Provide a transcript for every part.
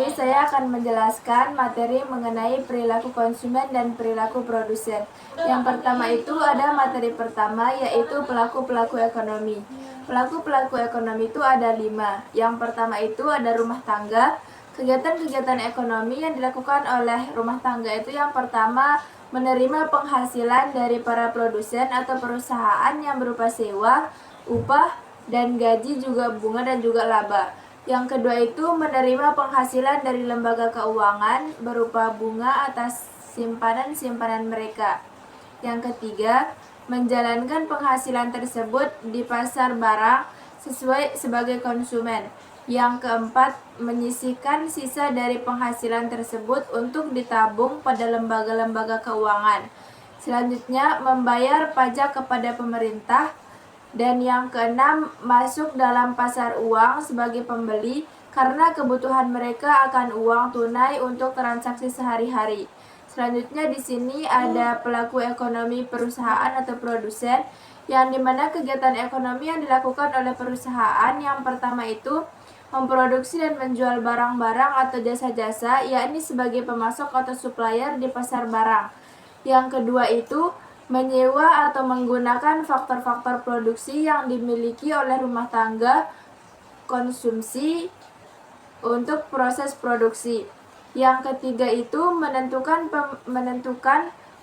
ini saya akan menjelaskan materi mengenai perilaku konsumen dan perilaku produsen. Yang pertama itu ada materi pertama, yaitu pelaku-pelaku ekonomi. Pelaku-pelaku ekonomi itu ada 5. Yang pertama itu ada rumah tangga. Kegiatan-kegiatan ekonomi yang dilakukan oleh rumah tangga itu yang pertama menerima penghasilan dari para produsen atau perusahaan yang berupa sewa, upah, dan gaji, juga bunga dan juga laba. Yang kedua itu menerima penghasilan dari lembaga keuangan berupa bunga atas simpanan-simpanan mereka. Yang ketiga, menjalankan penghasilan tersebut di pasar barang sebagai konsumen. Yang keempat, menyisihkan sisa dari penghasilan tersebut untuk ditabung pada lembaga-lembaga keuangan. Selanjutnya, membayar pajak kepada pemerintah. Dan yang keenam, masuk dalam pasar uang sebagai pembeli karena kebutuhan mereka akan uang tunai untuk transaksi sehari-hari. Selanjutnya di sini ada pelaku ekonomi perusahaan atau produsen, yang dimana kegiatan ekonomi yang dilakukan oleh perusahaan yang pertama itu memproduksi dan menjual barang-barang atau jasa-jasa, yakni sebagai pemasok atau supplier di pasar barang. Yang kedua itu menyewa atau menggunakan faktor-faktor produksi yang dimiliki oleh rumah tangga konsumsi untuk proses produksi. Yang ketiga itu menentukan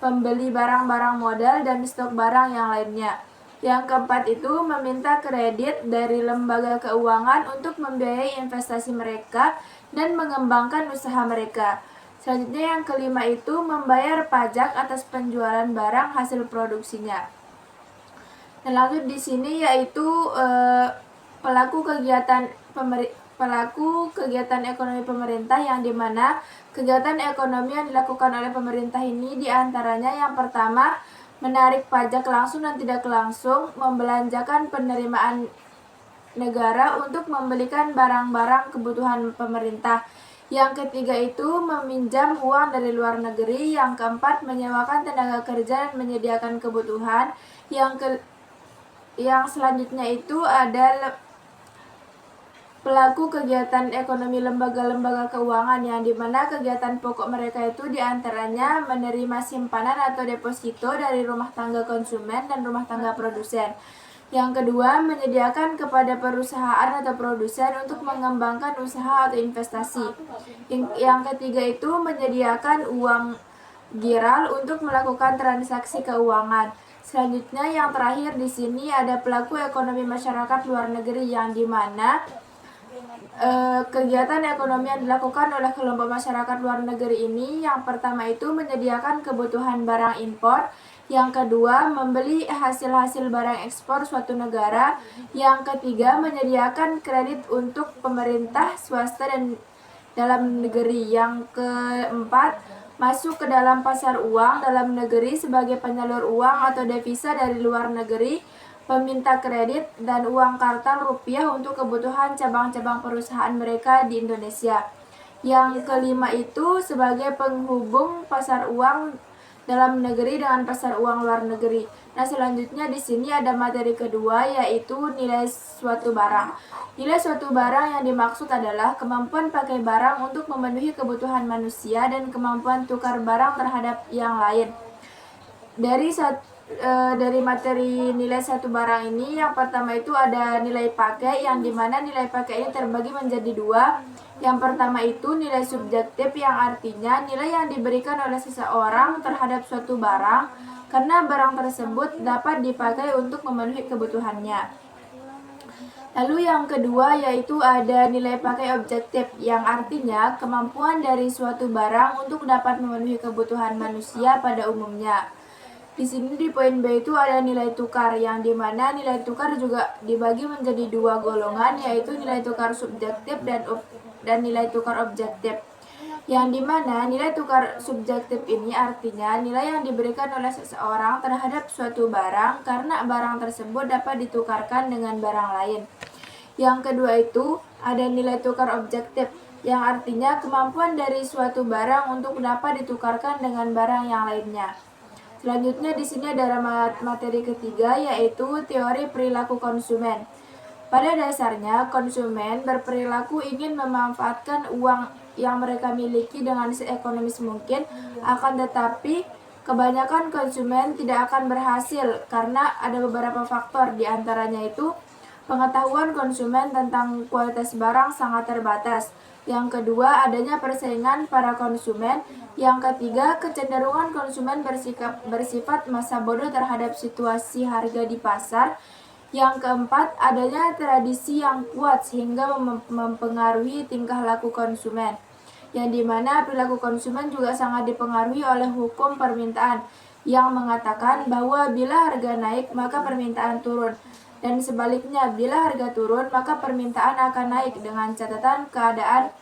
pembeli barang-barang modal dan stok barang yang lainnya. Yang keempat itu meminta kredit dari lembaga keuangan untuk membiayai investasi mereka dan mengembangkan usaha mereka. Selanjutnya yang kelima itu membayar pajak atas penjualan barang hasil produksinya. Dan lanjut di sini yaitu pelaku kegiatan ekonomi pemerintah, yang dimana kegiatan ekonomi yang dilakukan oleh pemerintah ini diantaranya yang pertama menarik pajak langsung dan tidak langsung, membelanjakan penerimaan negara untuk membelikan barang-barang kebutuhan pemerintah. Yang ketiga itu meminjam uang dari luar negeri. Yang keempat menyewakan tenaga kerja dan menyediakan kebutuhan. Yang selanjutnya itu ada pelaku kegiatan ekonomi lembaga-lembaga keuangan, yang dimana kegiatan pokok mereka itu diantaranya menerima simpanan atau deposito dari rumah tangga konsumen dan rumah tangga produsen. Yang kedua, menyediakan kepada perusahaan atau produsen untuk mengembangkan usaha atau investasi. Yang ketiga itu menyediakan uang giral untuk melakukan transaksi keuangan. Selanjutnya yang terakhir di sini ada pelaku ekonomi masyarakat luar negeri, yang dimana kegiatan ekonomi yang dilakukan oleh kelompok masyarakat luar negeri ini yang pertama itu menyediakan kebutuhan barang impor. Yang kedua, membeli hasil-hasil barang ekspor suatu negara. Yang ketiga, menyediakan kredit untuk pemerintah, swasta, dan dalam negeri. Yang keempat, masuk ke dalam pasar uang dalam negeri sebagai penyalur uang atau devisa dari luar negeri, peminta kredit, dan uang kartal rupiah untuk kebutuhan cabang-cabang perusahaan mereka di Indonesia. Yang kelima itu sebagai penghubung pasar uang dalam negeri dengan pasar uang luar negeri. Nah, selanjutnya di sini ada materi kedua, yaitu nilai suatu barang. Nilai suatu barang yang dimaksud adalah kemampuan pakai barang untuk memenuhi kebutuhan manusia dan kemampuan tukar barang terhadap yang lain. Dari materi nilai satu barang ini, yang pertama itu ada nilai pakai, yang dimana nilai pakai ini terbagi menjadi dua. Yang pertama itu nilai subjektif, yang artinya nilai yang diberikan oleh seseorang terhadap suatu barang karena barang tersebut dapat dipakai untuk memenuhi kebutuhannya. Lalu yang kedua yaitu ada nilai pakai objektif, yang artinya kemampuan dari suatu barang untuk dapat memenuhi kebutuhan manusia pada umumnya. Di sini di poin B itu ada nilai tukar, yang dimana nilai tukar juga dibagi menjadi dua golongan, yaitu nilai tukar subjektif dan nilai tukar objektif. Yang dimana nilai tukar subjektif ini artinya nilai yang diberikan oleh seseorang terhadap suatu barang karena barang tersebut dapat ditukarkan dengan barang lain. Yang kedua itu ada nilai tukar objektif, yang artinya kemampuan dari suatu barang untuk dapat ditukarkan dengan barang yang lainnya. Selanjutnya di sini ada materi ketiga, yaitu teori perilaku konsumen. Pada dasarnya, konsumen berperilaku ingin memanfaatkan uang yang mereka miliki dengan seekonomis mungkin, akan tetapi kebanyakan konsumen tidak akan berhasil karena ada beberapa faktor, di antaranya itu pengetahuan konsumen tentang kualitas barang sangat terbatas. Yang kedua, adanya persaingan para konsumen. Yang ketiga, kecenderungan konsumen bersifat masa bodoh terhadap situasi harga di pasar. Yang keempat, adanya tradisi yang kuat sehingga mempengaruhi tingkah laku konsumen, yang dimana perilaku konsumen juga sangat dipengaruhi oleh hukum permintaan yang mengatakan bahwa bila harga naik maka permintaan turun, dan sebaliknya bila harga turun maka permintaan akan naik dengan catatan keadaan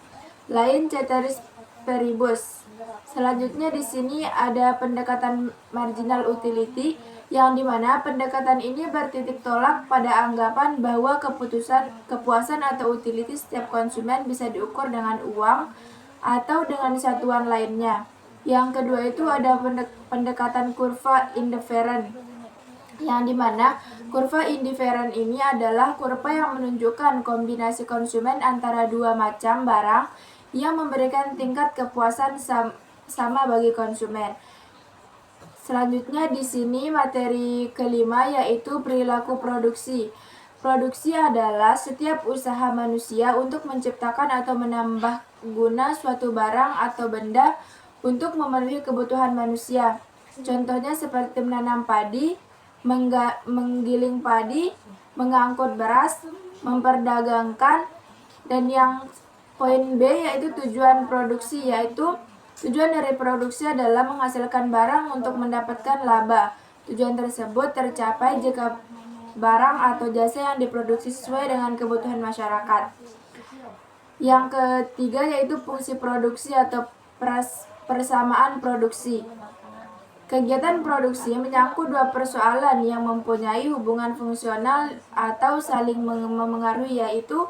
lain ceteris paribus. Selanjutnya di sini ada pendekatan marginal utility, yang dimana pendekatan ini bertitik tolak pada anggapan bahwa kepuasan atau utility setiap konsumen bisa diukur dengan uang atau dengan satuan lainnya. Yang kedua itu ada pendekatan kurva indifferent, yang dimana kurva indifferent ini adalah kurva yang menunjukkan kombinasi konsumen antara dua macam barang yang memberikan tingkat kepuasan sama bagi konsumen. Selanjutnya di sini materi kelima yaitu perilaku produksi. Produksi adalah setiap usaha manusia untuk menciptakan atau menambah guna suatu barang atau benda untuk memenuhi kebutuhan manusia. Contohnya seperti menanam padi, menggiling padi, mengangkut beras, memperdagangkan, dan yang poin B yaitu tujuan produksi, yaitu tujuan dari produksi adalah menghasilkan barang untuk mendapatkan laba. Tujuan tersebut tercapai jika barang atau jasa yang diproduksi sesuai dengan kebutuhan masyarakat. Yang ketiga yaitu fungsi produksi atau persamaan produksi. Kegiatan produksi menyangkut dua persoalan yang mempunyai hubungan fungsional atau saling memengaruhi, yaitu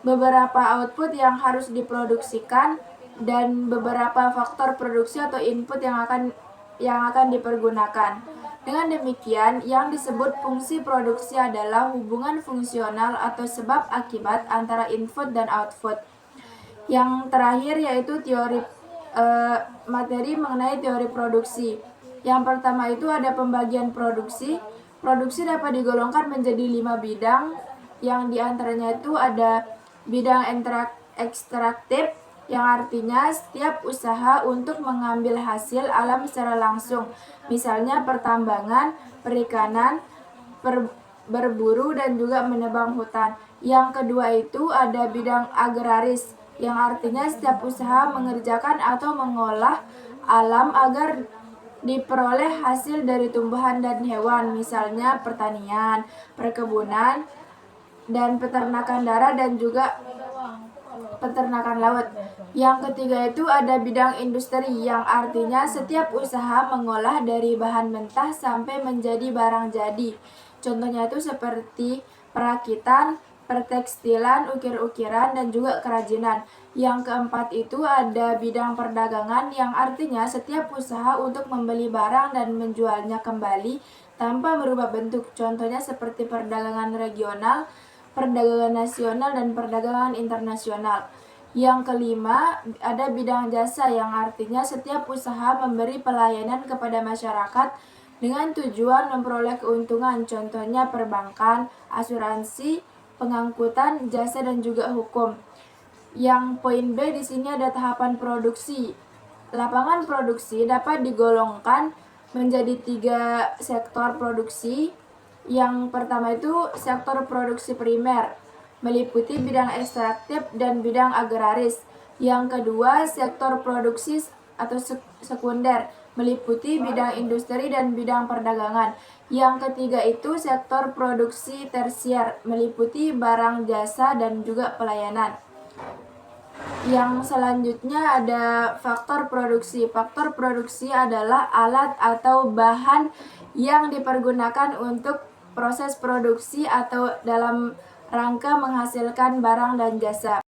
beberapa output yang harus diproduksikan dan beberapa faktor produksi atau input yang akan dipergunakan. Dengan demikian, yang disebut fungsi produksi adalah hubungan fungsional atau sebab akibat antara input dan output. Yang terakhir yaitu materi mengenai teori produksi. Yang pertama itu ada pembagian produksi. Produksi dapat digolongkan menjadi 5 bidang, yang diantaranya itu ada bidang ekstraktif, yang artinya setiap usaha untuk mengambil hasil alam secara langsung, misalnya pertambangan, perikanan, berburu, dan juga menebang hutan. Yang kedua itu ada bidang agraris, yang artinya setiap usaha mengerjakan atau mengolah alam agar diperoleh hasil dari tumbuhan dan hewan, misalnya pertanian, perkebunan, dan peternakan darat dan juga peternakan laut. Yang ketiga itu ada bidang industri, yang artinya setiap usaha mengolah dari bahan mentah sampai menjadi barang jadi. Contohnya itu seperti perakitan, pertekstilan, ukir-ukiran, dan juga kerajinan. Yang keempat itu ada bidang perdagangan, yang artinya setiap usaha untuk membeli barang dan menjualnya kembali tanpa merubah bentuk. Contohnya seperti perdagangan regional, perdagangan nasional, dan perdagangan internasional. Yang kelima ada bidang jasa, yang artinya setiap usaha memberi pelayanan kepada masyarakat dengan tujuan memperoleh keuntungan. Contohnya perbankan, asuransi, pengangkutan, jasa, dan juga hukum. Yang poin B di sini ada tahapan produksi. Lapangan produksi dapat digolongkan menjadi 3 sektor produksi. Yang pertama itu sektor produksi primer, meliputi bidang ekstraktif dan bidang agraris. Yang kedua, sektor produksi atau sekunder, meliputi bidang industri dan bidang perdagangan. Yang ketiga itu sektor produksi tersier, meliputi barang, jasa, dan juga pelayanan. Yang selanjutnya ada faktor produksi. Faktor produksi adalah alat atau bahan yang dipergunakan untuk proses produksi atau dalam rangka menghasilkan barang dan jasa.